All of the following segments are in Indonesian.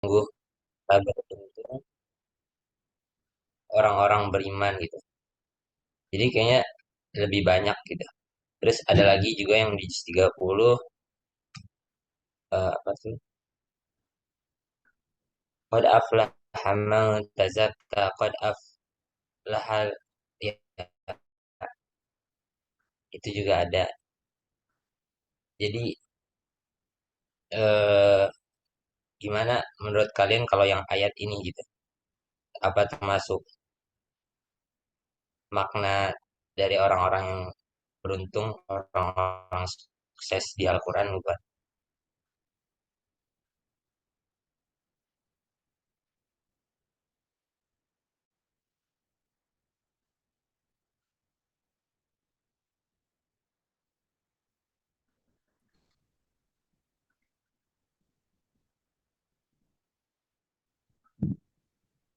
sungguh beruntung orang-orang beriman gitu. Jadi kayaknya lebih banyak gitu. Terus ada lagi juga yang di juz 30 apa sih? Qad aflaha man tazakka, qad aflaha, ya, itu juga ada. Jadi eh, gimana menurut kalian kalau yang ayat ini gitu? Apa termasuk makna dari orang-orang yang beruntung, orang-orang sukses di Al-Quran bukan?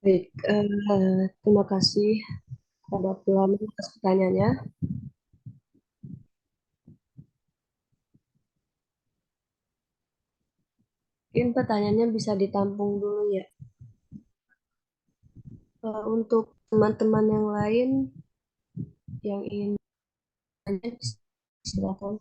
Baik, terima kasih pada Pulam atas pertanyaannya. Mungkin pertanyaannya bisa ditampung dulu ya. Untuk teman-teman yang lain yang ingin tanya, silakan.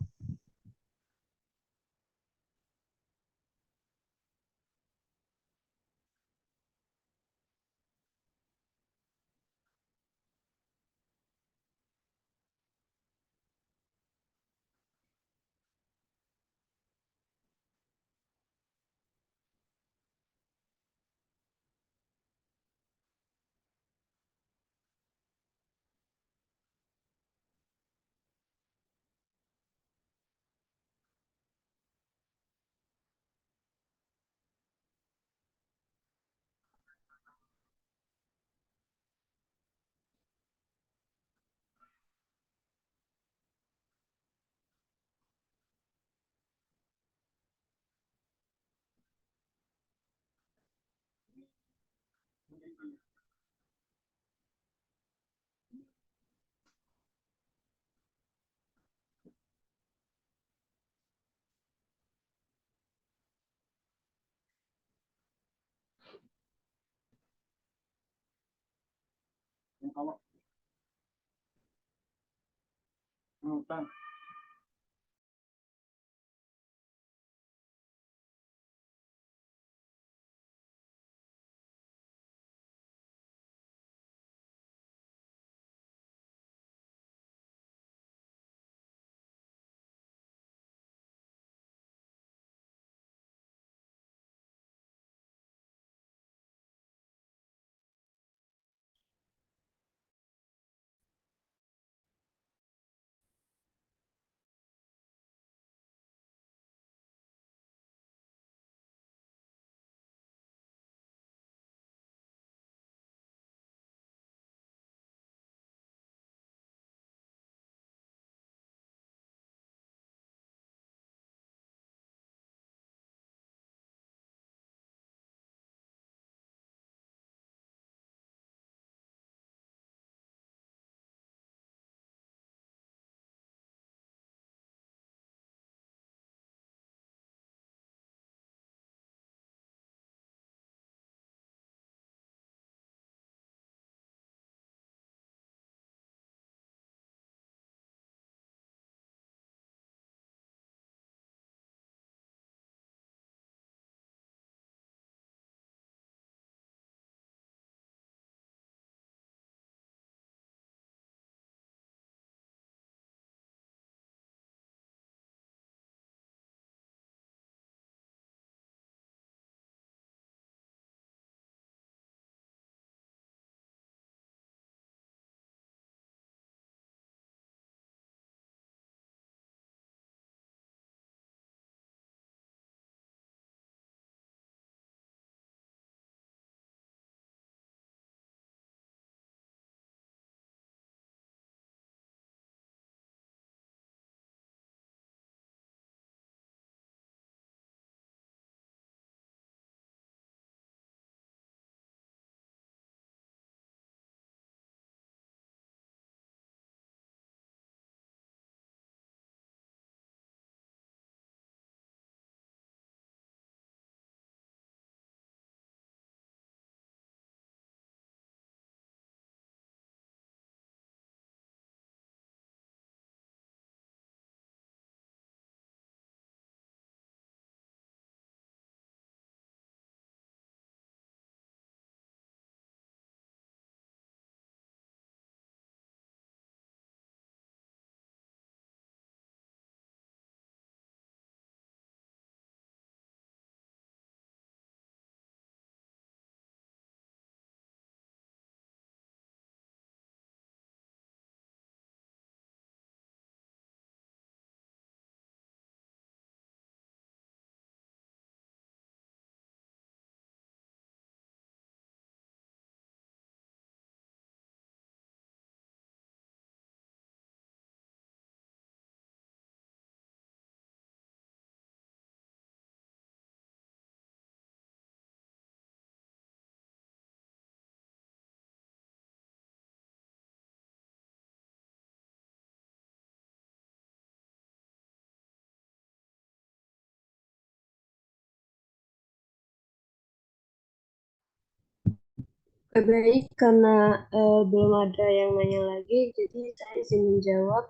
Oke, baik, karena belum ada yang nanya lagi, jadi saya izin menjawab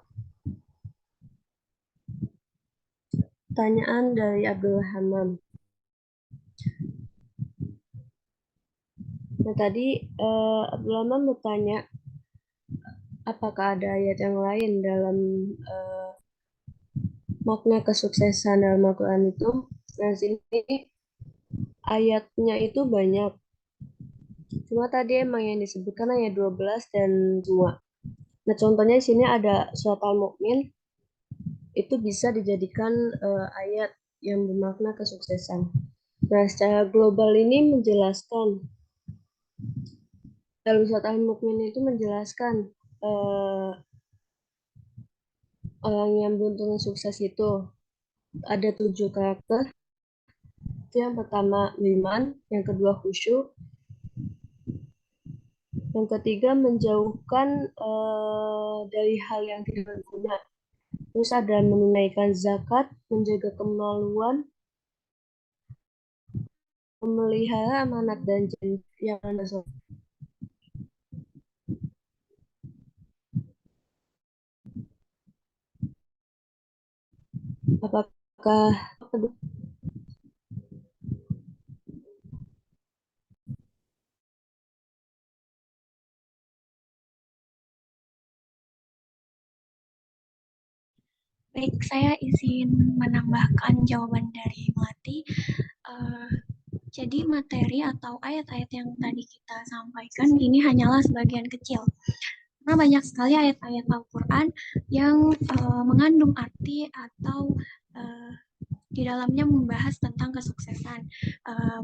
pertanyaan dari Abdul Hamam. Nah, tadi Abdul Hamam bertanya, apakah ada ayat yang lain dalam eh, makna kesuksesan dalam Al-Quran itu? Nah, sini ayatnya itu banyak. Cuma tadi emang yang disebutkan hanya 12 dan 2. Nah, contohnya di sini ada surat Al-Mu'min, itu bisa dijadikan ayat yang bermakna kesuksesan. Nah, secara global ini menjelaskan, dalam surat Al-Mu'min itu menjelaskan eh, orang yang beruntung dan sukses itu ada 7 karakter. Itu yang pertama iman, yang kedua khusyuk, yang ketiga menjauhkan dari hal yang tidak berguna. Terus ada menunaikan zakat, menjaga kemaluan, memelihara amanat dan janji yang Anda. Apakah Baik, saya izin menambahkan jawaban dari Melati. Eh, jadi materi atau ayat-ayat yang tadi kita sampaikan ini hanyalah sebagian kecil. Karena banyak sekali ayat-ayat Al-Quran yang mengandung arti atau uh, di dalamnya membahas tentang kesuksesan.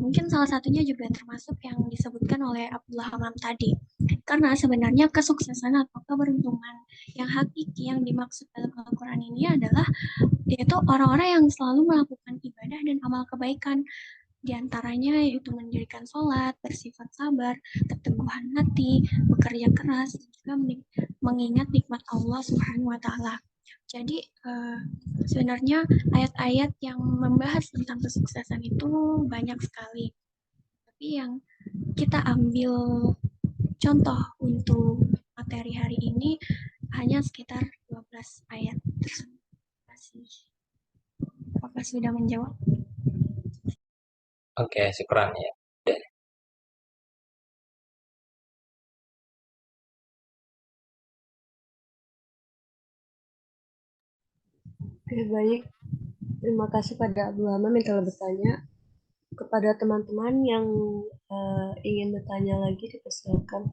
Mungkin salah satunya juga termasuk yang disebutkan oleh Abdullah Hamam tadi. Karena sebenarnya kesuksesan atau keberuntungan yang hakiki yang dimaksud dalam Al-Quran ini adalah yaitu orang-orang yang selalu melakukan ibadah dan amal kebaikan. Di antaranya yaitu mendirikan sholat, bersifat sabar, keteguhan hati, bekerja keras, dan juga mengingat nikmat Allah Subhanahu wa Ta'ala. Jadi sebenarnya ayat-ayat yang membahas tentang kesuksesan itu banyak sekali. Tapi yang kita ambil contoh untuk materi hari ini hanya sekitar 12 ayat tersebut. Terima kasih. Apakah sudah menjawab? Oke, syukuran ya. Oke, baik. Terima kasih pada Abdul Hamam yang telah bertanya. Kepada teman-teman yang ingin bertanya lagi, dipersilakan.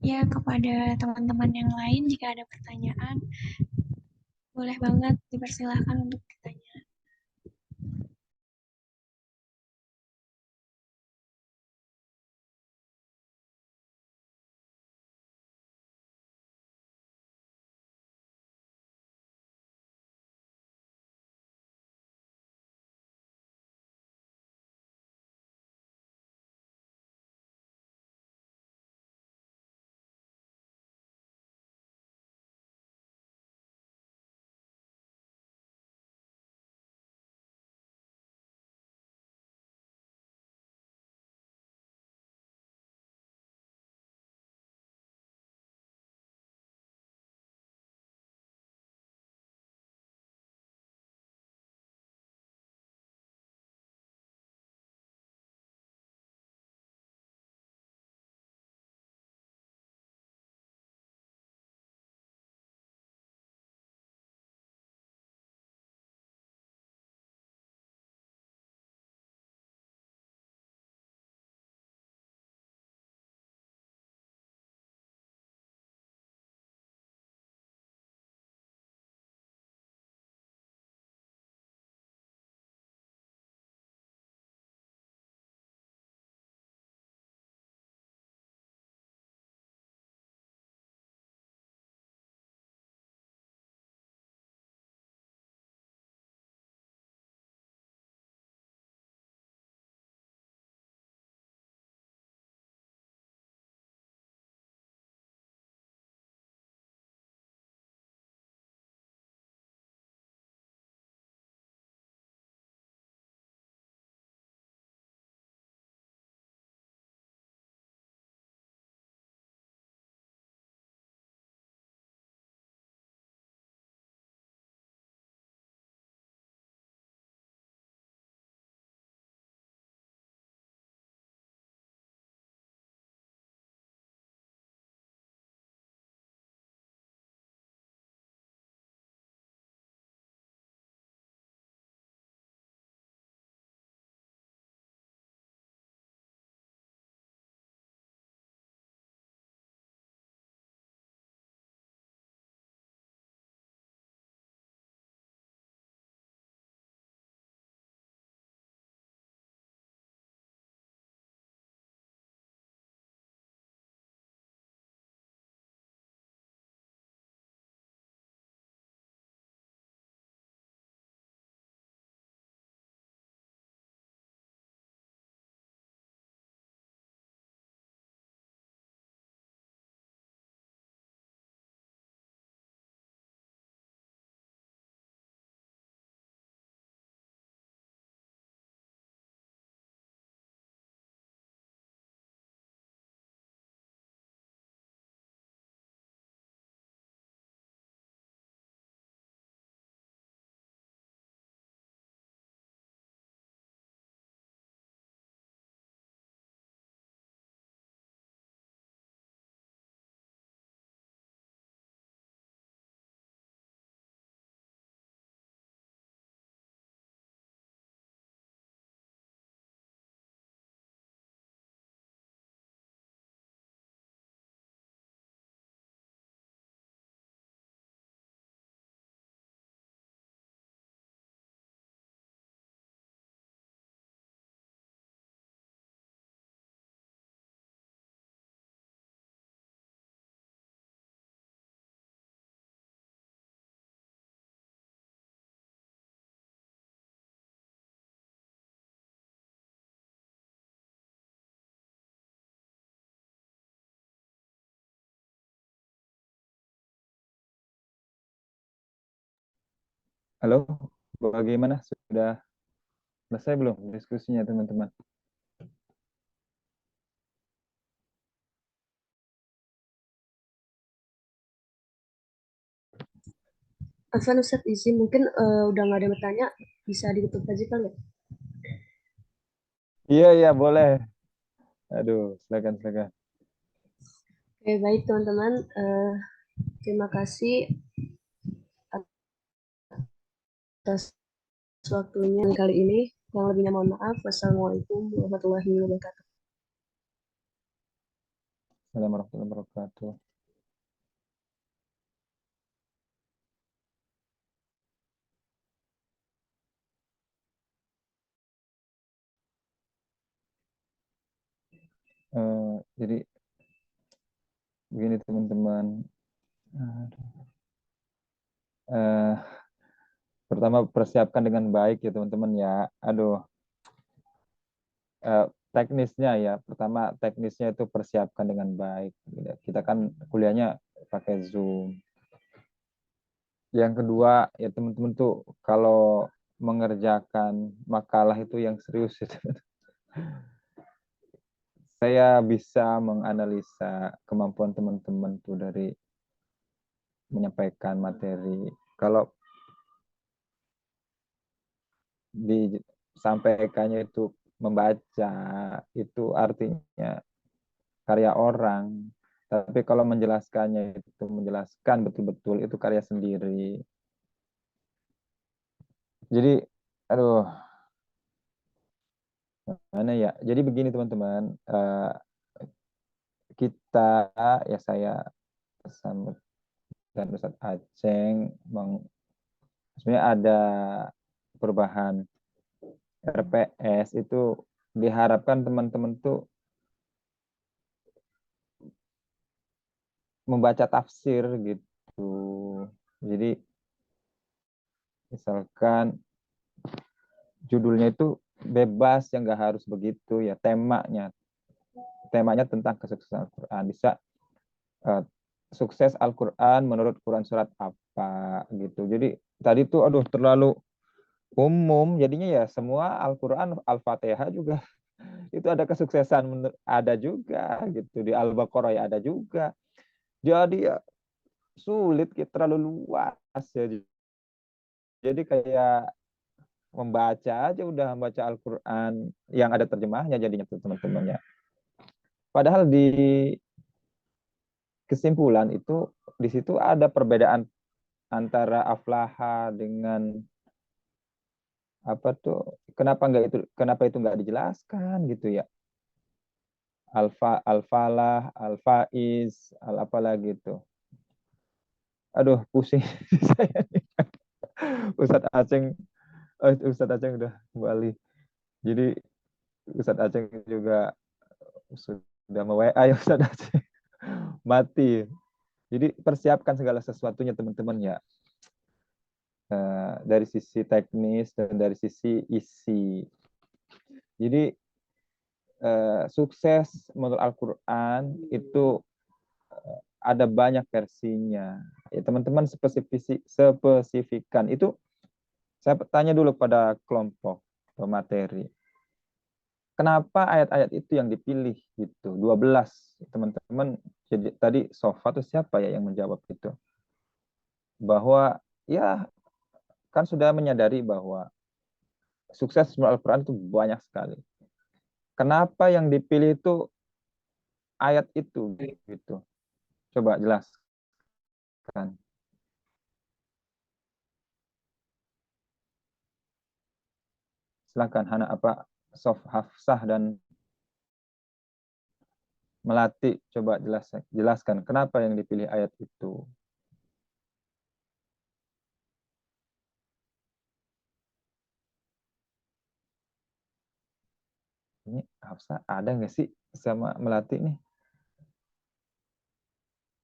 Ya, kepada teman-teman yang lain jika ada pertanyaan, boleh banget dipersilahkan untuk bertanya. Halo, bagaimana? Sudah selesai belum diskusinya, teman-teman? Afan Ustadz izin mungkin udah nggak ada yang bertanya, bisa ditutup aja kali ya. Iya, iya, boleh. Aduh, silakan, silakan. Oke, baik teman-teman. Terima kasih atas waktunya kali ini. Yang lebihnya mohon maaf. Wassalamualaikum warahmatullahi wabarakatuh. Assalamualaikum warahmatullahi wabarakatuh. Jadi begini teman-teman. Eh, Pertama persiapkan dengan baik ya teman-teman ya. Aduh, teknisnya ya. Pertama teknisnya itu persiapkan dengan baik. Kita kan kuliahnya pakai Zoom. Yang kedua ya teman-teman tuh kalau mengerjakan makalah itu yang serius itu. Saya bisa menganalisa kemampuan teman-teman tuh dari menyampaikan materi. Kalau disampaikannya itu membaca, itu artinya karya orang. Tapi kalau menjelaskannya itu menjelaskan betul-betul itu karya sendiri. Jadi, aduh, mana ya? Jadi begini teman-teman, kita ya saya bersama dan Ustadz Aceng, sebenarnya ada perubahan RPS itu diharapkan teman-teman tuh membaca tafsir gitu. Jadi misalkan judulnya itu bebas yang nggak harus begitu ya temanya tentang kesuksesan Al-Quran bisa sukses Al-Quran menurut Quran surat apa gitu. Jadi tadi tuh aduh terlalu umum jadinya ya semua Al-Quran Al-Fatihah juga itu ada kesuksesan ada juga gitu di Al-Baqarah ya ada juga. Jadi ya sulit terlalu luas ya. Jadi kayak membaca aja udah membaca Al-Quran yang ada terjemahnya jadinya tuh teman-teman ya. Padahal di kesimpulan itu di situ ada perbedaan antara aflaha dengan apa tuh kenapa itu nggak dijelaskan gitu ya alfalah alfaiz al apalah gitu. Aduh pusing saya nih. Ustadz Aceng Ustadz Aceng udah kembali jadi Ustadz Aceng juga sudah mau WA ya Ustadz Aceng mati. Jadi persiapkan segala sesuatunya teman-teman ya. Dari sisi teknis dan dari sisi isi. Jadi sukses menurut Al-Quran itu ada banyak versinya. Ya, teman-teman spesifikan itu saya tanya dulu pada kelompok materi. Kenapa ayat-ayat itu yang dipilih gitu? 12 teman-teman. Jadi tadi Sofa itu siapa ya yang menjawab itu? Bahwa ya kan sudah menyadari bahwa sukses menurut Al-Quran itu banyak sekali. Kenapa yang dipilih itu ayat itu gitu? Coba jelaskan. Silakan Hana apa Sof Hafsah dan Melati coba jelaskan kenapa yang dipilih ayat itu. Ini Hafsah ada nggak sih sama Melati nih?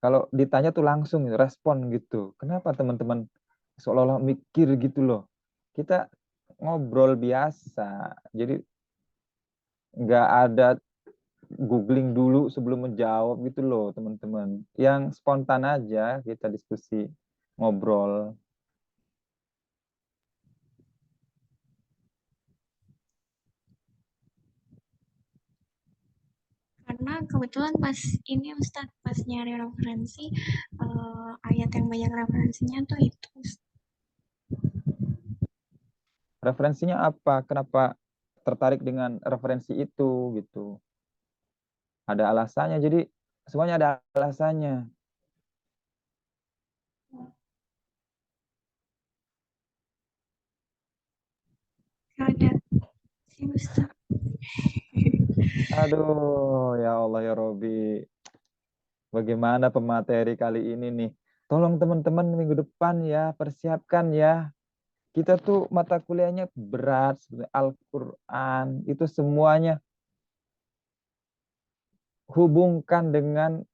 Kalau ditanya tuh langsung respon gitu. Kenapa teman-teman seolah-olah mikir gitu loh. Kita ngobrol biasa. Jadi nggak ada googling dulu sebelum menjawab gitu loh teman-teman. Yang spontan aja kita diskusi ngobrol. Karena kebetulan pas ini Ustadz pas nyari referensi ayat yang banyak referensinya tuh itu. Referensinya apa? Kenapa tertarik dengan referensi itu gitu? Ada alasannya. Jadi semuanya ada alasannya. Ada sih Ustadz. Aduh, ya Allah ya Robi. bagaimana pemateri kali ini nih. Tolong teman-teman minggu depan ya, persiapkan ya. Kita tuh mata kuliahnya berat, sebenarnya Al-Quran, itu semuanya hubungkan dengan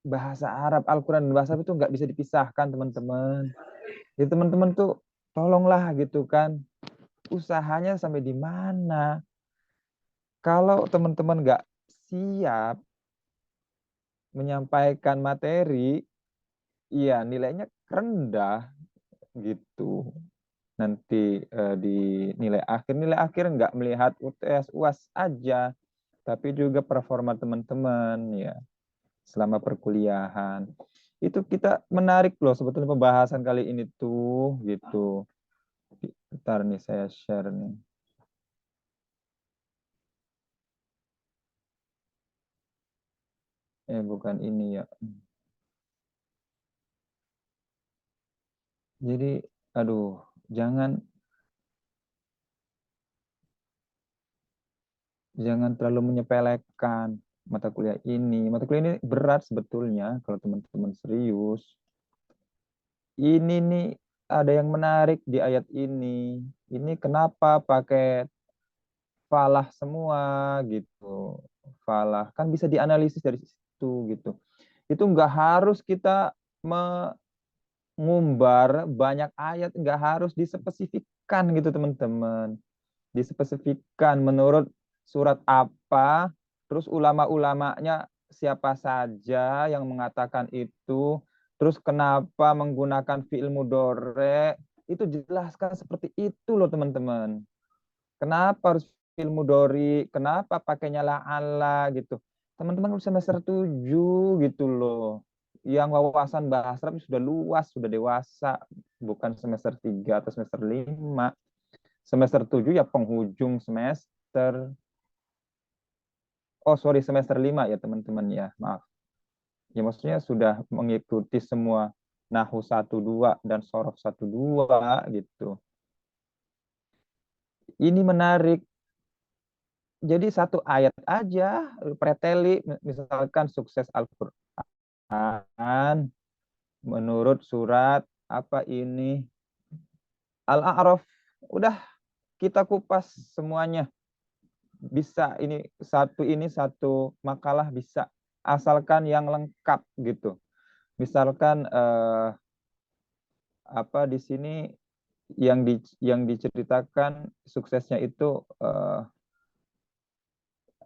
bahasa Arab. Al-Quran dan bahasa Arab itu nggak bisa dipisahkan, teman-teman. Jadi teman-teman tuh tolonglah gitu kan, usahanya sampai di mana. Kalau teman-teman nggak siap menyampaikan materi, iya nilainya rendah gitu. Nanti di nilai akhir nggak melihat UTS UAS aja, tapi juga performa teman-teman ya selama perkuliahan. Itu kita menarik loh sebetulnya pembahasan kali ini tuh gitu. Bentar nih saya share nih. Bukan ini ya. Jadi aduh, jangan terlalu menyepelekan mata kuliah ini. Mata kuliah ini berat sebetulnya kalau teman-teman serius. Ini nih ada yang menarik di ayat ini. Ini kenapa pakai falah semua gitu. Falah kan bisa dianalisis dari situ gitu. Itu nggak harus kita mengumbar banyak ayat, nggak harus dispesifikkan gitu teman-teman. Dispesifikkan menurut surat apa, terus ulama-ulamanya siapa saja yang mengatakan itu, terus kenapa menggunakan fi'il mudhari, itu jelaskan seperti itu loh teman-teman. Kenapa harus fi'il mudhari, kenapa pakainya la'alla gitu. Teman-teman semester 7 gitu loh. Yang wawasan bahasa Arab sudah luas, sudah dewasa, bukan semester 3 atau semester 5. Semester 7 ya penghujung semester. Oh, sorry, semester 5 ya teman-teman ya. Maaf. Ya maksudnya sudah mengikuti semua Nahu 1-2 dan Sorof 1-2 gitu. Ini menarik. Jadi satu ayat aja preteli, misalkan sukses Al-Quran menurut surat apa ini Al-A'raf. Udah kita kupas semuanya. Bisa ini satu makalah bisa, asalkan yang lengkap gitu. Misalkan apa di sini yang diceritakan suksesnya itu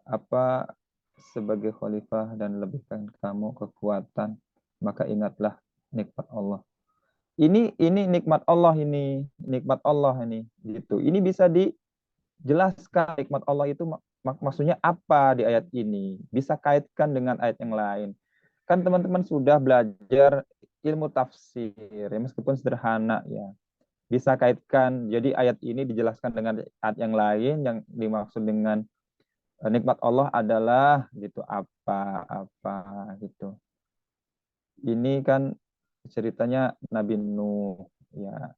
apa sebagai khalifah dan lebihkan kamu kekuatan, maka ingatlah nikmat Allah. Ini nikmat Allah, ini nikmat Allah ini gitu. Ini bisa dijelaskan nikmat Allah itu maksudnya apa di ayat ini. Bisa kaitkan dengan ayat yang lain. Kan teman-teman sudah belajar ilmu tafsir, ya, meskipun sederhana ya. Bisa kaitkan, jadi ayat ini dijelaskan dengan ayat yang lain yang dimaksud dengan nikmat Allah adalah gitu apa gitu. Ini kan ceritanya Nabi Nuh ya.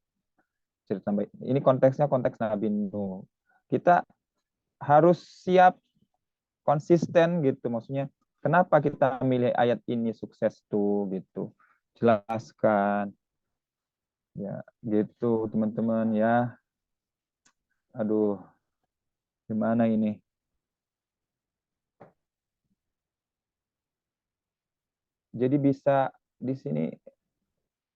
Cerita ini konteksnya konteks Nabi Nuh. Kita harus siap konsisten gitu, maksudnya kenapa kita milih ayat ini sukses tuh gitu, jelaskan ya gitu teman-teman ya. Aduh, gimana ini, jadi bisa di sini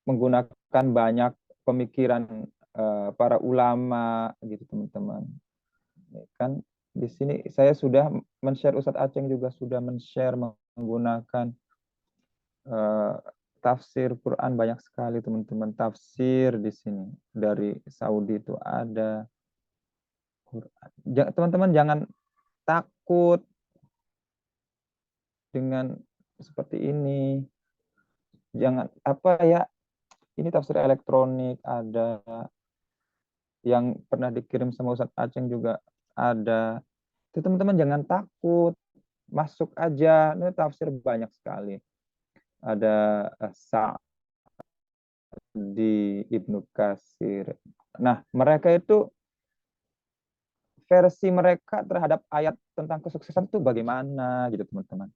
menggunakan banyak pemikiran para ulama gitu teman-teman. Kan di sini saya sudah men-share, Ustadz Aceng juga sudah men-share menggunakan tafsir Quran banyak sekali teman-teman. Tafsir di sini dari Saudi itu ada. Teman-teman jangan takut dengan seperti ini. Jangan apa ya, ini tafsir elektronik ada, yang pernah dikirim sama Ustadz Aceng juga ada. Itu teman-teman jangan takut, masuk aja. Ini tafsir banyak sekali. Ada Sa'di, Ibnu Katsir. Nah, mereka itu versi mereka terhadap ayat tentang kesuksesan itu bagaimana gitu teman-teman.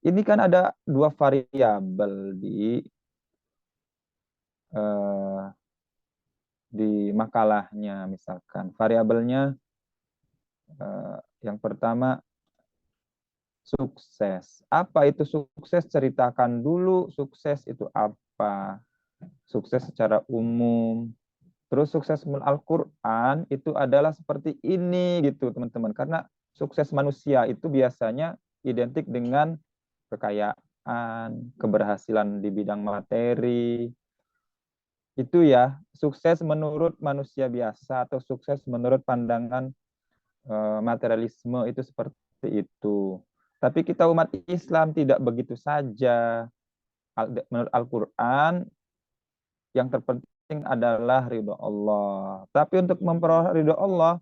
ini kan ada dua variabel di makalahnya misalkan. Variabelnya yang pertama sukses. Apa itu sukses? Ceritakan dulu sukses itu apa. Sukses secara umum. Terus sukses Al-Quran itu adalah seperti ini gitu teman-teman. Karena sukses manusia itu biasanya identik dengan kekayaan, keberhasilan di bidang materi. Itu ya, sukses menurut manusia biasa atau sukses menurut pandangan materialisme itu seperti itu. Tapi kita umat Islam tidak begitu saja. Menurut Al-Quran, yang terpenting adalah ridho Allah. Tapi untuk memperoleh ridho Allah,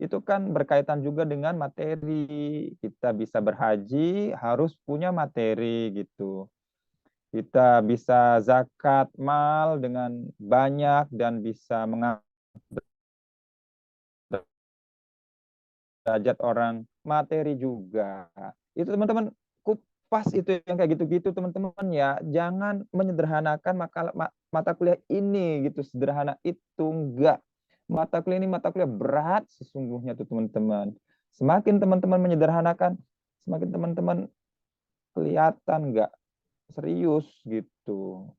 itu kan berkaitan juga dengan materi. Kita bisa berhaji, harus punya materi gitu. Kita bisa zakat mal dengan banyak dan bisa mengangkat derajat orang, materi juga. Itu teman-teman, kupas itu yang kayak gitu-gitu teman-teman ya. Jangan menyederhanakan mata kuliah ini gitu, sederhana itu enggak. Mata kuliah ini mata kuliah berat sesungguhnya tuh teman-teman. Semakin teman-teman menyederhanakan, semakin teman-teman kelihatan enggak serius gitu.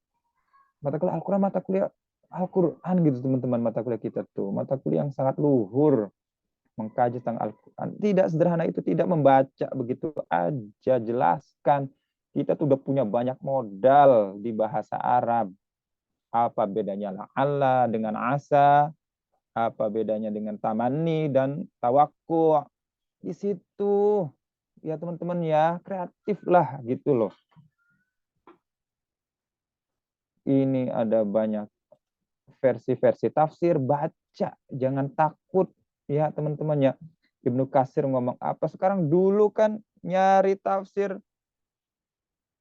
Mata kuliah Al-Quran, mata kuliah Al-Quran gitu teman-teman, mata kuliah kita tuh. Mata kuliah yang sangat luhur. Mengkaji tentang Al-Quran. Tidak sederhana itu, tidak membaca begitu aja. Jelaskan. Kita tuh udah punya banyak modal di bahasa Arab. Apa bedanya la'alla dengan asa? Apa bedanya dengan tamani dan tawakku? Di situ. Ya teman-teman ya, kreatif lah gitu loh. Ini ada banyak versi-versi tafsir, baca. Jangan takut ya teman-teman ya. Ibnu Katsir ngomong apa sekarang, dulu kan nyari tafsir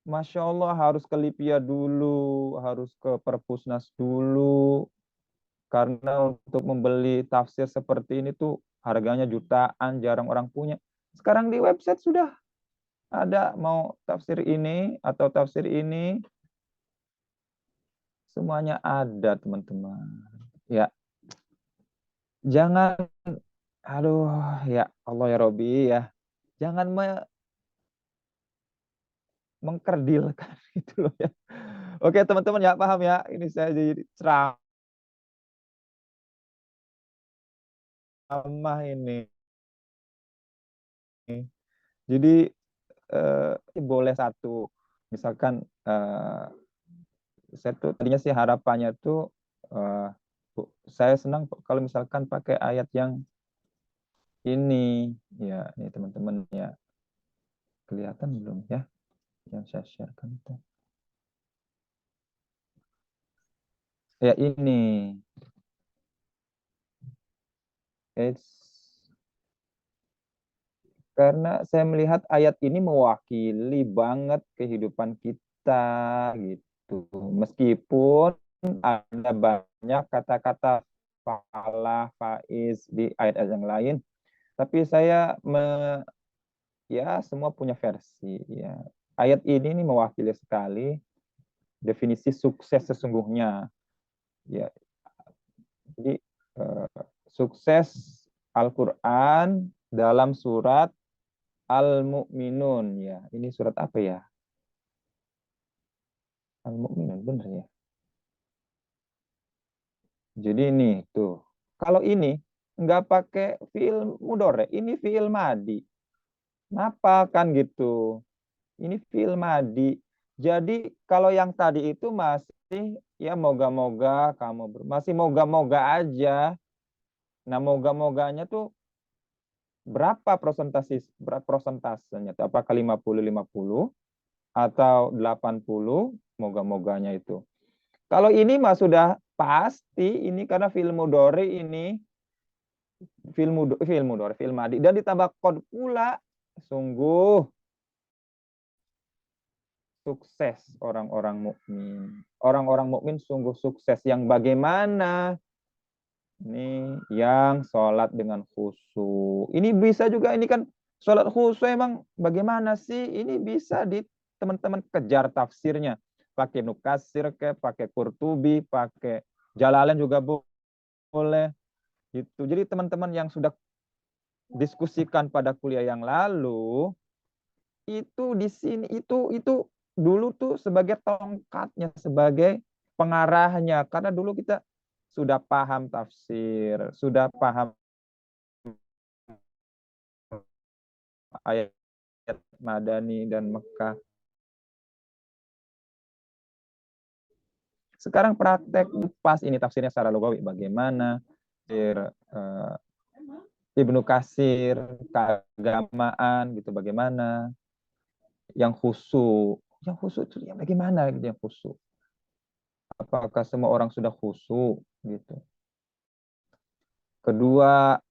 Masya Allah harus ke Lipia dulu, harus ke Perpusnas dulu, karena untuk membeli tafsir seperti ini tuh harganya jutaan, jarang orang punya. Sekarang di website sudah ada, mau tafsir ini atau tafsir ini, semuanya ada teman-teman. Ya, jangan, aduh ya Allah ya Robi ya, jangan mengkerdilkan itu loh ya. Oke teman-teman ya, paham ya, ini saya jadi ceramah ini. Jadi boleh satu, misalkan saya tuh tadinya sih harapannya tuh saya senang kalau misalkan pakai ayat yang ini ya, ini teman-teman ya, kelihatan belum ya yang saya sharekan itu ya, ini karena saya melihat ayat ini mewakili banget kehidupan kita gitu, meskipun ada banyak kata-kata falah, faiz di ayat-ayat yang lain, tapi saya ya semua punya versi ya. Ayat ini nih mewakili sekali definisi sukses sesungguhnya ya. Jadi sukses Al-Qur'an dalam surat Al-Mu'minun ya. Ini surat apa ya? Al-Mu'minun bener ya. Jadi ini tuh. Kalau ini nggak pakai fiil mudhari, ini fiil madi. Kenapa kan gitu? Ini fiil madi. Jadi kalau yang tadi itu masih ya moga-moga kamu masih moga-moga aja. Nah, moga-moganya tuh berapa prosentasenya? Apakah 50-50 atau 80 moga-moganya itu? Kalau ini mah sudah pasti ini karena film mudhari ini film madi dan ditambah qad pula, sungguh sukses orang-orang mukmin. Orang-orang mukmin sungguh sukses yang bagaimana? Ini yang sholat dengan khusyuk. Ini bisa juga, ini kan sholat khusyuk emang bagaimana sih? Ini bisa teman-teman kejar tafsirnya. Pakai Ibnu Katsir, pakai Qurtubi, pakai Jalalain juga boleh. Gitu. Jadi teman-teman yang sudah diskusikan pada kuliah yang lalu, itu di sini itu dulu tuh sebagai tongkatnya, sebagai pengarahnya. Karena dulu kita sudah paham tafsir, sudah paham ayat Madani dan Mekah. Sekarang praktek pas ini tafsirnya secara lugawi bagaimana, tafsir Ibnu Katsir, keagamaan gitu bagaimana, yang khusyuk itu yang bagaimana gitu yang khusyuk. Apakah semua orang sudah khusyuk gitu. Kedua,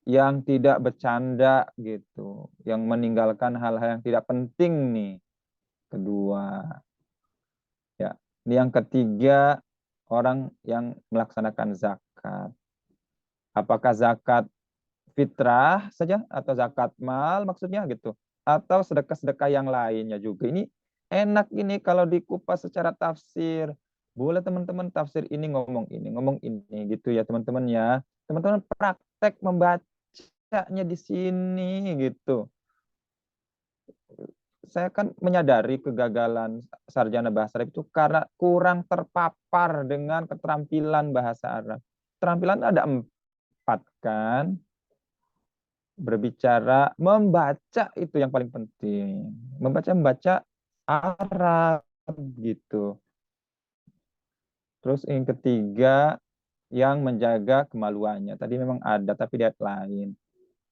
yang tidak bercanda gitu, yang meninggalkan hal-hal yang tidak penting nih. Kedua, ya. Ini yang ketiga, orang yang melaksanakan zakat. Apakah zakat fitrah saja atau zakat mal maksudnya gitu, atau sedekah-sedekah yang lainnya juga. Ini enak ini kalau dikupas secara tafsir. Boleh teman-teman tafsir ngomong ini gitu ya teman-teman ya. Teman-teman praktek membacanya di sini gitu. Saya kan menyadari kegagalan sarjana bahasa Arab itu karena kurang terpapar dengan keterampilan bahasa Arab. Keterampilan ada 4 kan. Berbicara, membaca itu yang paling penting. Membaca Arab gitu. Terus yang ketiga, yang menjaga kemaluannya. Tadi memang ada, tapi lihat lain.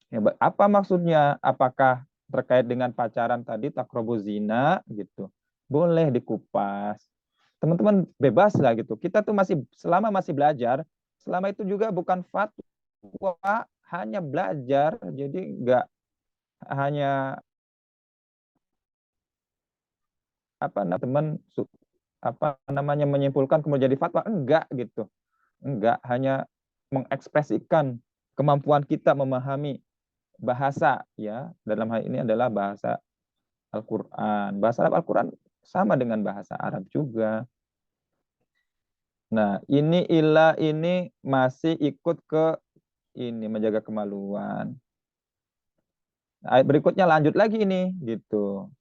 Ya, apa maksudnya? Apakah terkait dengan pacaran tadi, takrobuz zina gitu? Boleh dikupas. Teman-teman bebas lah gitu. Kita tuh selama masih belajar, selama itu juga bukan fatwa, hanya belajar. Jadi nggak hanya teman menyimpulkan kemudian jadi fatwa, enggak gitu, enggak, hanya mengekspresikan kemampuan kita memahami bahasa, ya, dalam hal ini adalah bahasa Al-Quran. Bahasa Al-Quran sama dengan bahasa Arab juga. Nah, ini masih ikut ke ini menjaga kemaluan. Ayat berikutnya lanjut lagi ini gitu,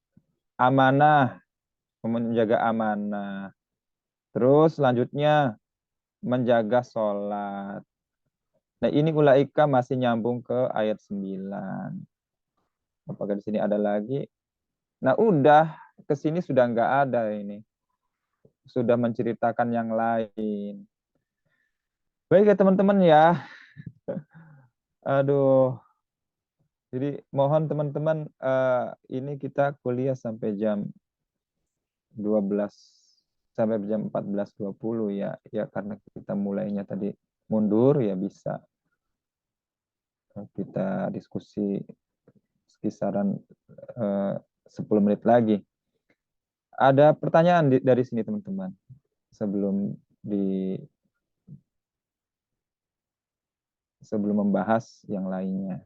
amanah, menjaga amanah. Terus selanjutnya menjaga sholat. Nah ini ulaika masih nyambung ke ayat 9. Apakah di sini ada lagi? Nah udah, ke sini sudah nggak ada ini. Sudah menceritakan yang lain. Baik ya teman-teman ya. Aduh. Jadi mohon teman-teman, ini kita kuliah sampai jam 12 sampai jam 14.20 ya. Ya karena kita mulainya tadi mundur ya bisa kita diskusi kisaran 10 menit lagi. Ada pertanyaan dari sini teman-teman sebelum membahas yang lainnya.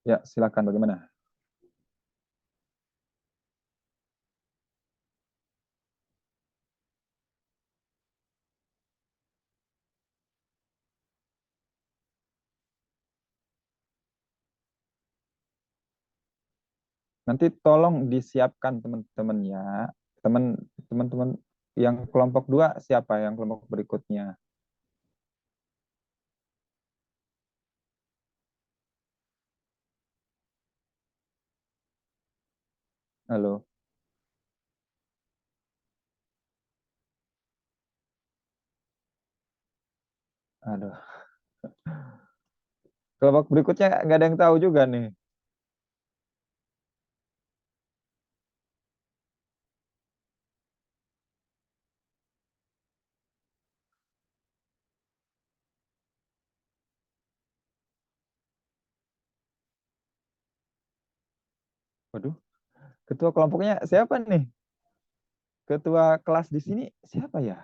Ya, silakan bagaimana? Nanti tolong disiapkan teman-teman ya. Teman-teman yang kelompok 2 siapa yang kelompok berikutnya? Halo. Aduh. Kelompok berikutnya nggak ada yang tahu juga nih. Waduh, ketua kelompoknya siapa nih? Ketua kelas di sini siapa ya?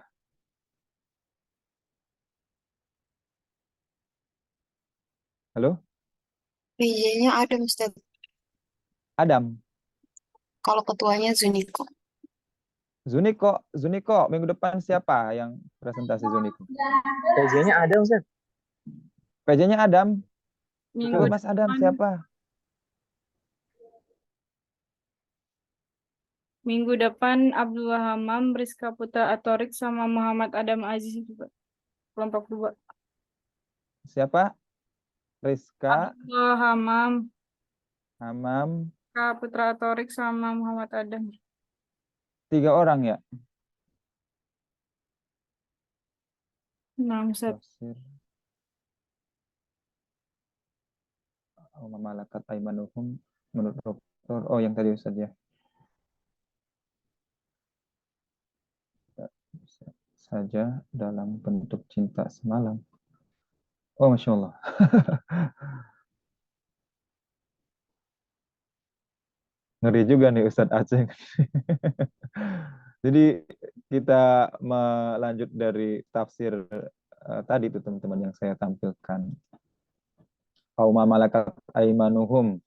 Halo, PJ-nya ada Ustaz. Adam. Kalau ketuanya Zuniko. Zuniko, minggu depan siapa yang presentasi Zuniko? PJ-nya ada Ustaz. PJ-nya Adam. Coba Minggu Mas Adam, depan, siapa? minggu depan Abdullah Hamam, Rizka Putra Atorik sama Muhammad Adam Aziz juga. Kelompok 2. Siapa? Rizka, Abdullah Hamam, Hamam, Rizka Putra Atorik sama Muhammad Adam. 3 orang ya? Nah, Ustaz. Tafsir. Malakat aimanuhum menurut dokter. Oh, yang tadi Ustaz ya. Bisa saja dalam bentuk cinta semalam. Oh, Masya Allah. Ngeri juga nih Ustadz Aceh. Jadi kita melanjut dari tafsir tadi itu teman-teman yang saya tampilkan. Qauma malakat aimanuhum.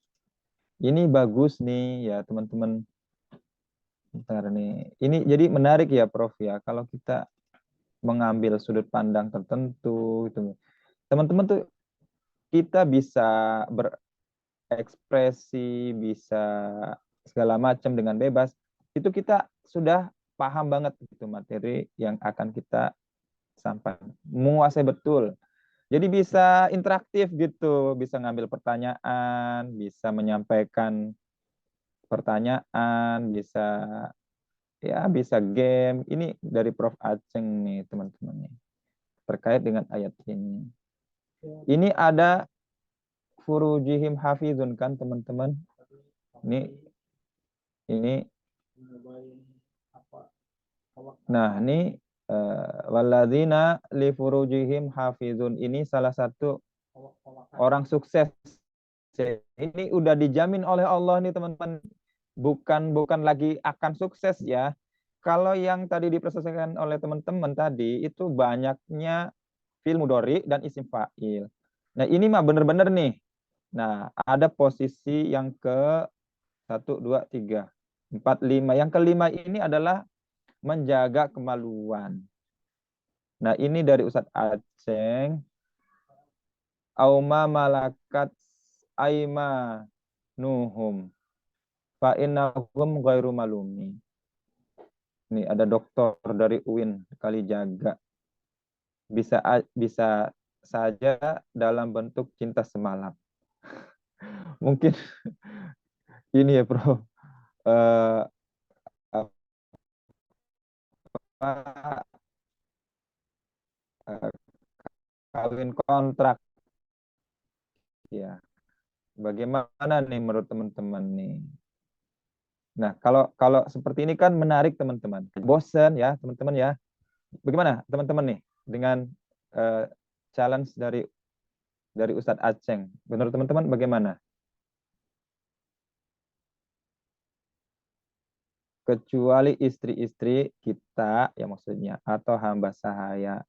Ini bagus nih ya teman-teman. Bentar nih. Ini jadi menarik ya Prof ya. Kalau kita mengambil sudut pandang tertentu gitu. Teman-teman tuh kita bisa berekspresi, bisa segala macam dengan bebas. Itu kita sudah paham banget gitu materi yang akan kita sampaikan. Menguasai betul. Jadi bisa interaktif gitu, bisa ngambil pertanyaan, bisa menyampaikan pertanyaan, bisa game. Ini dari Prof Aceng nih teman-teman nih. Terkait dengan ayat ini. Ini ada furujihim hafizun kan teman-teman. Ini nah ini walladzina li furujihim hafizun, ini salah satu orang sukses. Ini udah dijamin oleh Allah nih teman-teman. Bukan lagi akan sukses ya. Kalau yang tadi dipresentasikan oleh teman-teman tadi itu banyaknya fi'il mudhari dan isim fa'il. Nah, ini mah bener-bener nih. Nah, ada posisi yang ke 1 2 3 4 5. Yang kelima ini adalah menjaga kemaluan. Nah, ini dari Ustadz Aceng. Auma malakat aima nuhum fa innahum ghairu malumi. Ini ada dokter dari UIN Kalijaga. Bisa saja dalam bentuk cinta semalam. Mungkin ini ya, Bro. Apa kawin kontrak ya. Bagaimana nih menurut teman-teman nih? Nah, kalau seperti ini kan menarik teman-teman. Bosen ya, teman-teman ya. Bagaimana teman-teman nih dengan challenge dari Ustadz Aceng? Menurut teman-teman bagaimana? Kecuali istri-istri kita ya maksudnya atau hamba sahaya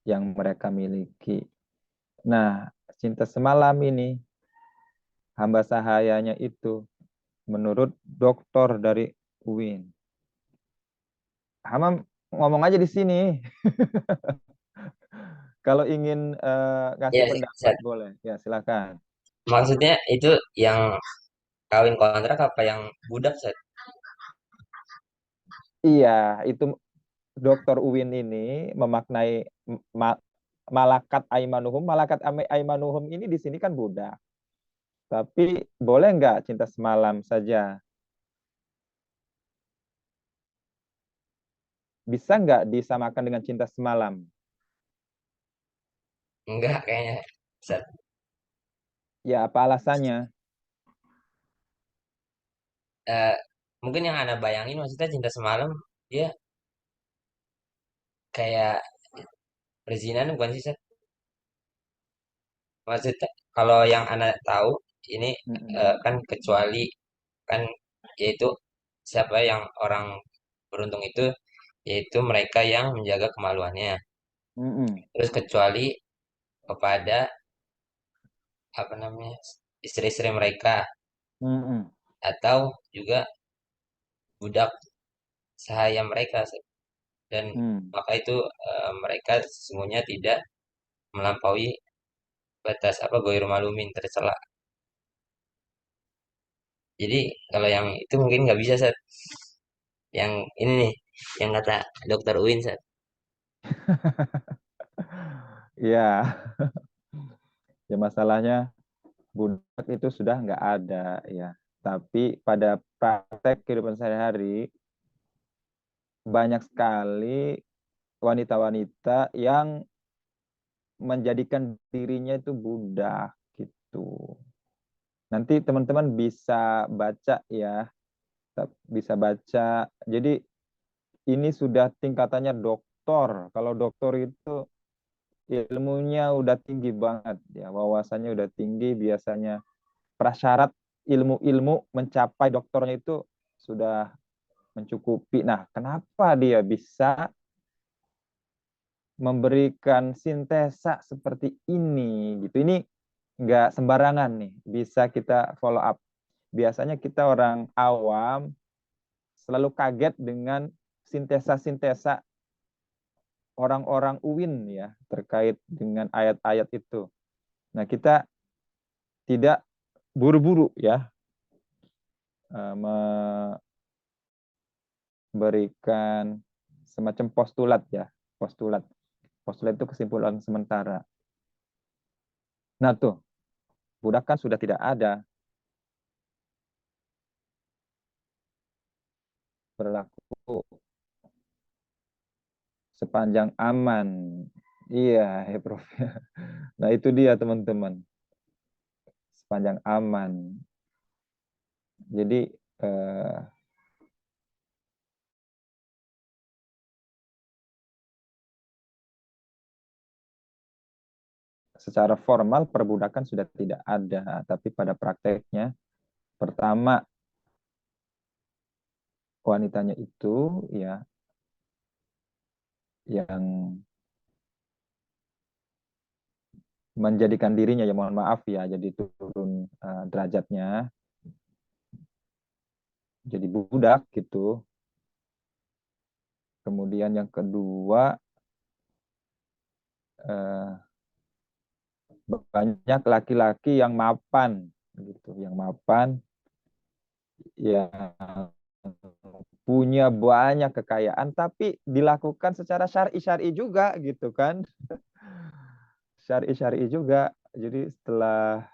yang mereka miliki. Nah, cinta semalam ini hamba sahayanya itu menurut dokter dari UIN. Hamam ngomong aja di sini. Kalau ingin ngasih Ya, pendapat boleh. Ya, silakan. maksudnya itu yang kawin kontrak apa yang budak, Ustaz? Iya, itu dokter UIN ini memaknai malakat aimanuhum. Malakat aimanuhum ini di sini kan budak. Tapi boleh nggak cinta semalam saja? Bisa nggak disamakan dengan cinta semalam? Enggak kayaknya, Ustaz. Ya, apa alasannya? Eh, Mungkin yang Anda bayangin maksudnya cinta semalam dia kayak perzinahan bukan sih, Ustaz? Maksudnya kalau yang Anda tahu ini kan kecuali kan yaitu siapa yang orang beruntung itu yaitu mereka yang menjaga kemaluannya. Terus kecuali kepada apa namanya, istri-istri mereka Mm-mm. atau juga budak sahaya mereka, dan Hmm. maka itu mereka sesungguhnya tidak melampaui batas apa goir malumin, tercela. Jadi kalau yang itu mungkin nggak bisa, Sat. Yang ini nih, yang kata dokter Uin, Sat. Ya, ya masalahnya budak itu sudah nggak ada ya. Tapi pada praktek kehidupan sehari-hari banyak sekali wanita-wanita yang menjadikan dirinya itu budak gitu. Nanti teman-teman bisa baca ya, bisa baca. Jadi ini sudah tingkatannya doktor. Kalau doktor itu ilmunya udah tinggi banget ya, wawasannya udah tinggi, biasanya prasyarat ilmu-ilmu mencapai doktornya itu sudah mencukupi. Nah, kenapa dia bisa memberikan sintesa seperti ini gitu? Ini nggak sembarangan nih, bisa kita follow up. Biasanya kita orang awam selalu kaget dengan sintesa-sintesa orang-orang UIN ya terkait dengan ayat-ayat itu. Nah, kita tidak buru-buru ya memberikan semacam postulat ya, postulat. Postulat itu kesimpulan sementara. Nah, tuh, budak kan sudah tidak ada, berlaku sepanjang aman. Iya, ya Prof. Nah, itu dia teman-teman. Sepanjang aman. Jadi secara formal perbudakan sudah tidak ada, tapi pada prakteknya pertama wanitanya itu ya yang menjadikan dirinya, ya mohon maaf ya, jadi turun derajatnya, jadi budak gitu. Kemudian yang kedua, banyak laki-laki yang mapan gitu, yang mapan, yang punya banyak kekayaan, tapi dilakukan secara syar'i juga gitu kan, syar'i juga. Jadi setelah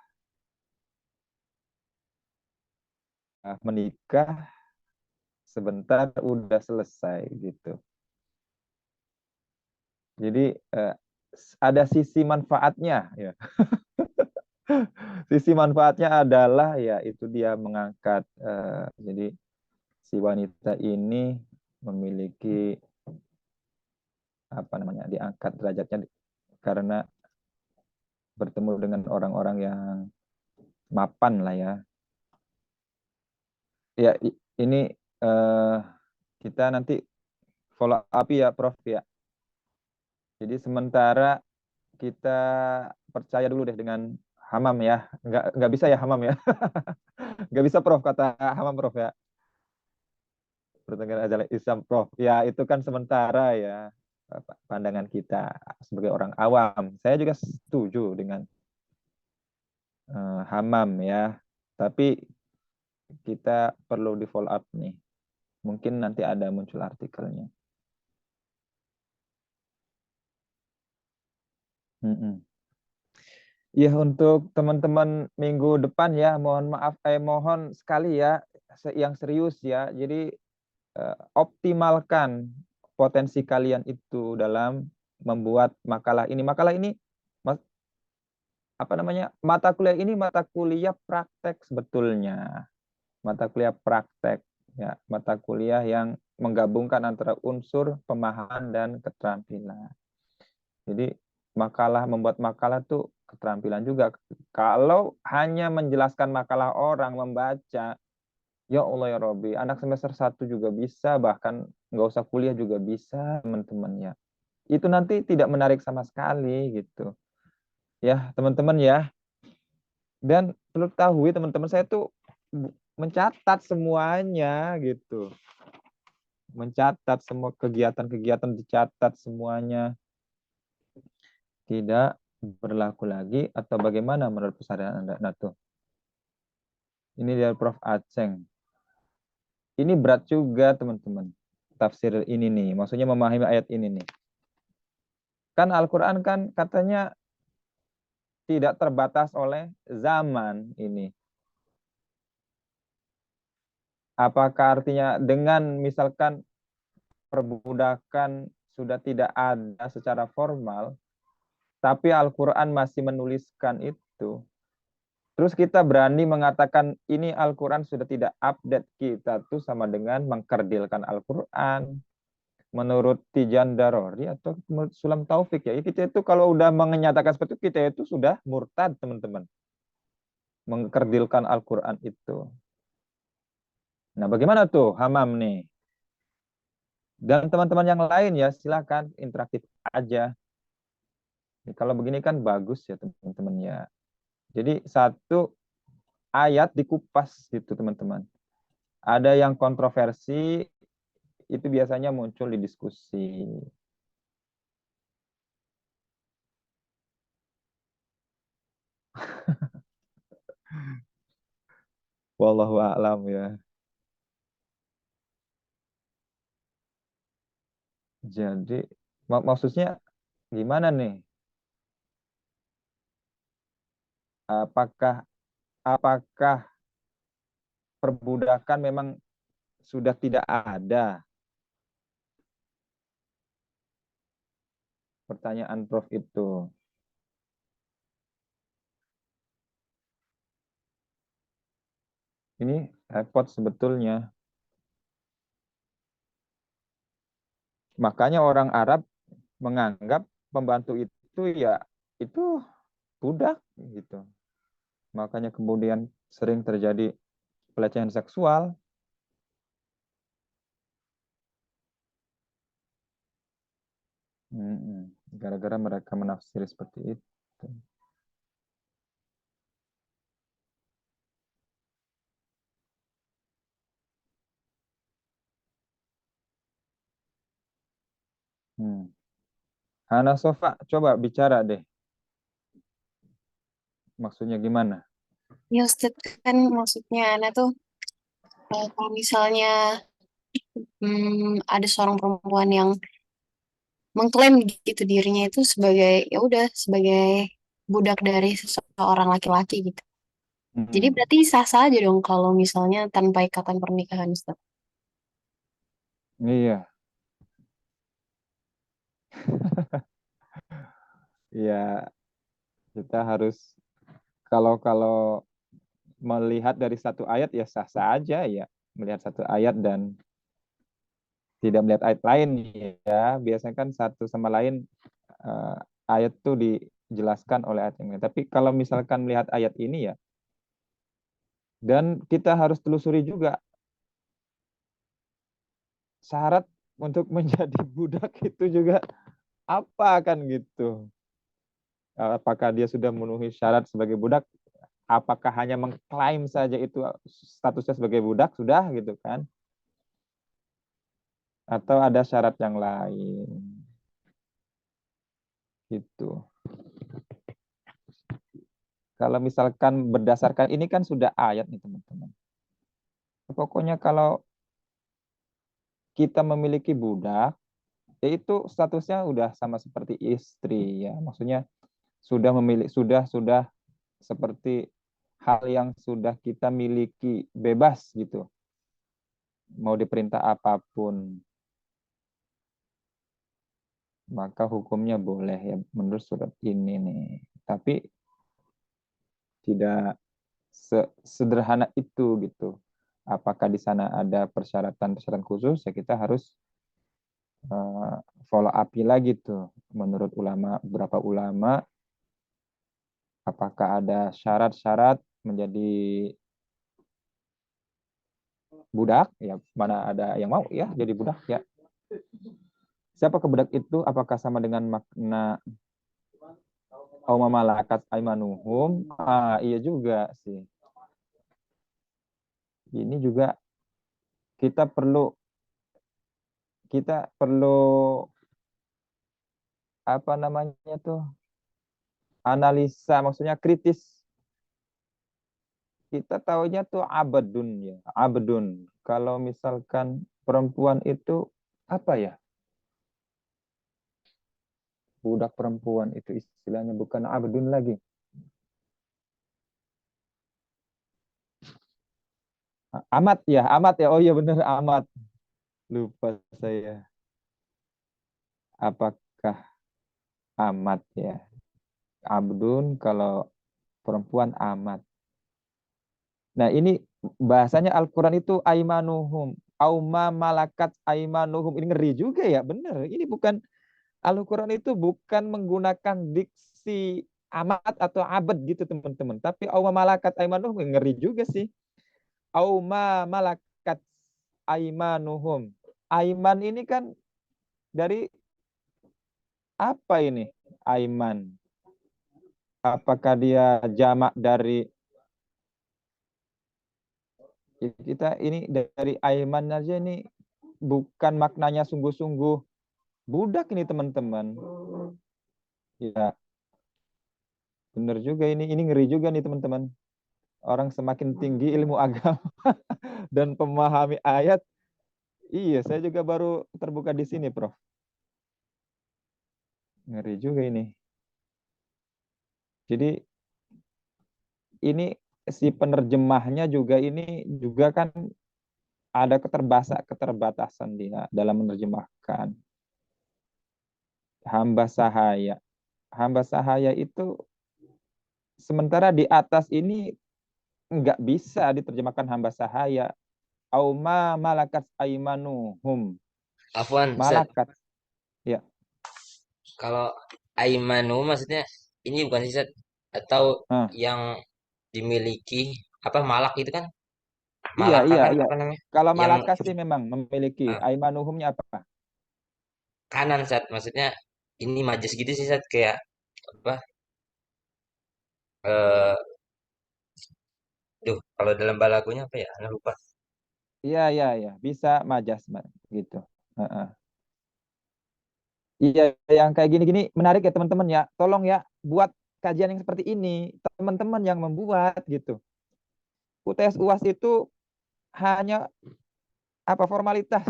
menikah sebentar udah selesai gitu. Jadi ada sisi manfaatnya ya. Sisi manfaatnya adalah ya itu dia mengangkat, jadi si wanita ini memiliki apa namanya, diangkat derajatnya karena bertemu dengan orang-orang yang mapan lah ya. Ya ini kita nanti follow up ya Prof ya. Jadi sementara kita percaya dulu deh dengan Hamam ya. Nggak bisa ya Hamam ya. Nggak bisa Prof, kata Hamam Prof ya. Pertengahan adalah Islam Prof. Ya itu kan sementara ya pandangan kita sebagai orang awam. Saya juga setuju dengan Hamam ya. Tapi kita perlu di follow up nih. Mungkin nanti ada muncul artikelnya. Ya untuk teman-teman minggu depan ya, mohon maaf, mohon sekali ya, yang serius ya. Jadi optimalkan potensi kalian itu dalam membuat makalah ini. Makalah ini apa namanya? Mata kuliah ini mata kuliah praktek sebetulnya. Mata kuliah praktek ya, mata kuliah yang menggabungkan antara unsur pemahaman dan keterampilan. Jadi membuat makalah tuh keterampilan juga. Kalau hanya menjelaskan makalah orang membaca, ya Allah ya Robbi, anak semester 1 juga bisa, bahkan nggak usah kuliah juga bisa teman-teman ya. Itu nanti tidak menarik sama sekali gitu. Ya teman-teman ya, Dan perlu tahu teman-teman, saya tuh mencatat semuanya gitu. Mencatat semua kegiatan-kegiatan, dicatat semuanya. Tidak berlaku lagi atau bagaimana menurut kesadaran Anda? Nah tuh. Ini dari Prof. Aceng. Ini berat juga teman-teman. Tafsir ini nih, maksudnya memahami ayat ini nih. Kan Al-Quran kan katanya tidak terbatas oleh zaman ini. Apakah artinya dengan misalkan perbudakan sudah tidak ada secara formal, tapi Al-Quran masih menuliskan itu, terus kita berani mengatakan ini Al-Quran sudah tidak update, kita tuh sama dengan mengkerdilkan Al-Quran. Menurut Tijan Darori atau menurut Sulam Taufik ya, kita itu kalau udah menyatakan seperti itu, kita itu sudah murtad teman-teman. Mengkerdilkan Al-Quran itu. Nah bagaimana tuh Hamam nih? Dan teman-teman yang lain ya silakan interaktif aja. Kalau begini kan bagus ya teman-teman ya. Jadi satu ayat dikupas gitu teman-teman. Ada yang kontroversi, itu biasanya muncul di diskusi. Wallahu a'lam ya. Jadi maksudnya gimana nih? Apakah apakah perbudakan memang sudah tidak ada? Pertanyaan Prof itu. Ini repot sebetulnya. Makanya orang Arab menganggap pembantu itu ya itu budak gitu. Makanya kemudian sering terjadi pelecehan seksual. Gara-gara mereka menafsir seperti itu. Hana Sofa, coba bicara deh. Maksudnya gimana? Ya Ustaz, kan maksudnya Ana tuh kalau misalnya ada seorang perempuan yang mengklaim gitu dirinya itu sebagai ya udah sebagai budak dari seseorang laki-laki gitu. Jadi berarti sah-sah aja dong kalau misalnya tanpa ikatan pernikahan Ustaz. Iya, ya kita harus kalau melihat dari satu ayat ya sah-sah aja ya, melihat satu ayat dan tidak melihat ayat lain ya. Biasanya kan satu sama lain ayat tuh dijelaskan oleh ayat yang lain. Tapi kalau misalkan melihat ayat ini ya, dan kita harus telusuri juga syarat untuk menjadi budak itu juga apa kan gitu. Apakah dia sudah memenuhi syarat sebagai budak? Apakah hanya mengklaim saja itu statusnya sebagai budak sudah gitu kan? Atau ada syarat yang lain? Gitu. Kalau misalkan berdasarkan ini kan sudah ayat nih teman-teman. Pokoknya kalau kita memiliki budak, yaitu statusnya udah sama seperti istri ya. Maksudnya sudah memiliki sudah seperti hal yang sudah kita miliki bebas gitu. Mau diperintah apapun, maka hukumnya boleh ya menurut surat ini nih. Tapi tidak sederhana itu gitu. Apakah di sana ada persyaratan-persyaratan khusus ya kita harus follow up lagi tuh. Menurut beberapa ulama, apakah ada syarat-syarat menjadi budak? Ya mana ada yang mau ya jadi budak ya. Siapa budak itu? Apakah sama dengan makna au malakat aimanuhum. Iya juga sih. Ini juga kita perlu apa namanya tuh, analisa, maksudnya kritis. Kita taunya tuh abdun ya, abdun. Kalau misalkan perempuan itu apa ya? Budak perempuan itu istilahnya bukan abdun lagi. Amat ya, amat ya. Oh iya benar, amat. Lupa saya. Apakah amat ya? Abdun kalau perempuan amat. Nah, ini bahasanya Al-Qur'an itu aimanuhum, auma malakat aimanuhum. Ini ngeri juga ya, benar. Ini bukan, Al-Quran itu bukan menggunakan diksi amat atau abad gitu teman-teman. Tapi auma malakat aimanuhum, ngeri juga sih. Auma malakat aimanuhum. Aiman ini kan dari apa ini? Aiman. Apakah dia jamak dari, kita ini dari aiman aja ini bukan maknanya sungguh-sungguh budak ini teman-teman. Ya, benar juga ini ngeri juga nih teman-teman. Orang semakin tinggi ilmu agama dan memahami ayat. Iya, saya juga baru terbuka di sini, Prof. Ngeri juga ini. Jadi ini si penerjemahnya juga ini juga kan ada keterbatasan dia dalam menerjemahkan. Hamba sahaya. Hamba sahaya itu sementara di atas ini nggak bisa diterjemahkan hamba sahaya. Auma malakat aimanuhum. Afwan, Ustaz. Malakat. Ya. Kalau aimanu maksudnya ini bukan sih, Ustaz? Atau Nah, yang dimiliki apa malak itu kan? iya, Malaka iya, kan iya. apa namanya? Kalau Yang malakas sih memang memiliki. eh, Aimanuhumnya apa? kanan, Ustaz. Maksudnya ini majas gitu sih, Ustaz, kayak apa? Eh, kalau dalam balagonya apa ya? Saya lupa. Iya, iya, iya. Bisa majas, gitu. Heeh. Iya, yang kayak gini-gini menarik ya teman-teman ya. Tolong ya buat kajian yang seperti ini. Teman-teman yang membuat gitu. UTS UAS itu hanya apa, formalitas.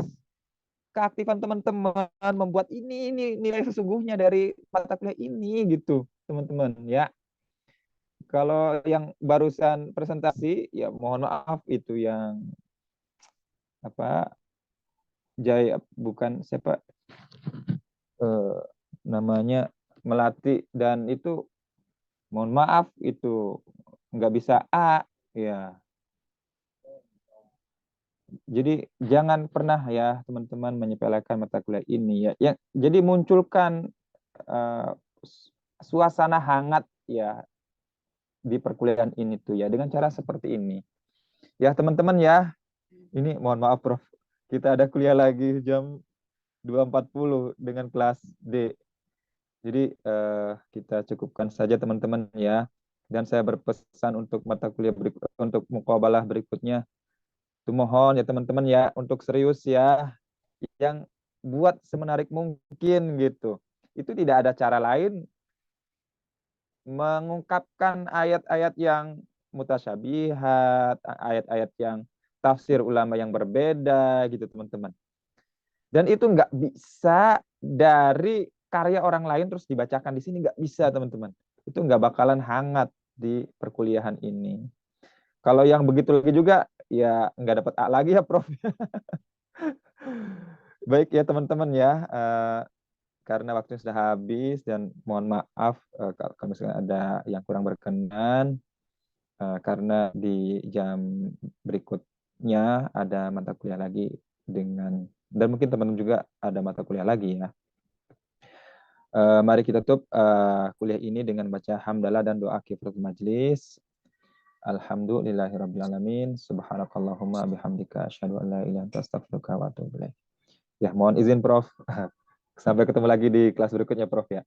Keaktifan teman-teman membuat ini nilai sesungguhnya dari mata kuliah ini gitu, teman-teman ya. Kalau yang barusan presentasi ya mohon maaf itu yang apa, bukan siapa, eh, namanya Melati, dan itu mohon maaf itu nggak bisa A ya. Jadi jangan pernah ya teman-teman menyepelekan mata kuliah ini ya. Jadi munculkan eh, suasana hangat ya di perkuliahan ini tuh ya dengan cara seperti ini. Ya teman-teman ya, ini mohon maaf Prof. Kita ada kuliah lagi jam 2.40 dengan kelas D. Jadi kita cukupkan saja teman-teman ya. Dan saya berpesan untuk mata kuliah untuk muqabalah berikutnya. Itu mohon ya teman-teman ya untuk serius ya, yang buat semenarik mungkin gitu. Itu tidak ada cara lain mengungkapkan ayat-ayat yang mutasyabihat, ayat-ayat yang tafsir ulama yang berbeda gitu teman-teman. Dan itu nggak bisa dari karya orang lain terus dibacakan di sini, nggak bisa teman-teman. Itu nggak bakalan hangat di perkuliahan ini. Kalau yang begitu lagi juga ya nggak dapat A lagi ya Prof. Baik ya teman-teman ya, karena waktunya sudah habis dan mohon maaf kalau misalnya ada yang kurang berkenan, karena di jam berikutnya ada mata kuliah lagi dan mungkin teman-teman juga ada mata kuliah lagi ya. Mari kita tutup kuliah ini dengan baca hamdalah dan doa kifaratul majlis. Alhamdulillahirrabbilalamin. Subhanakallahumma bihamdika asyhadu an la ilaha illa anta astaghfiruka wa atubu ilaik. Ya, mohon izin Prof. Sampai ketemu lagi di kelas berikutnya Prof ya.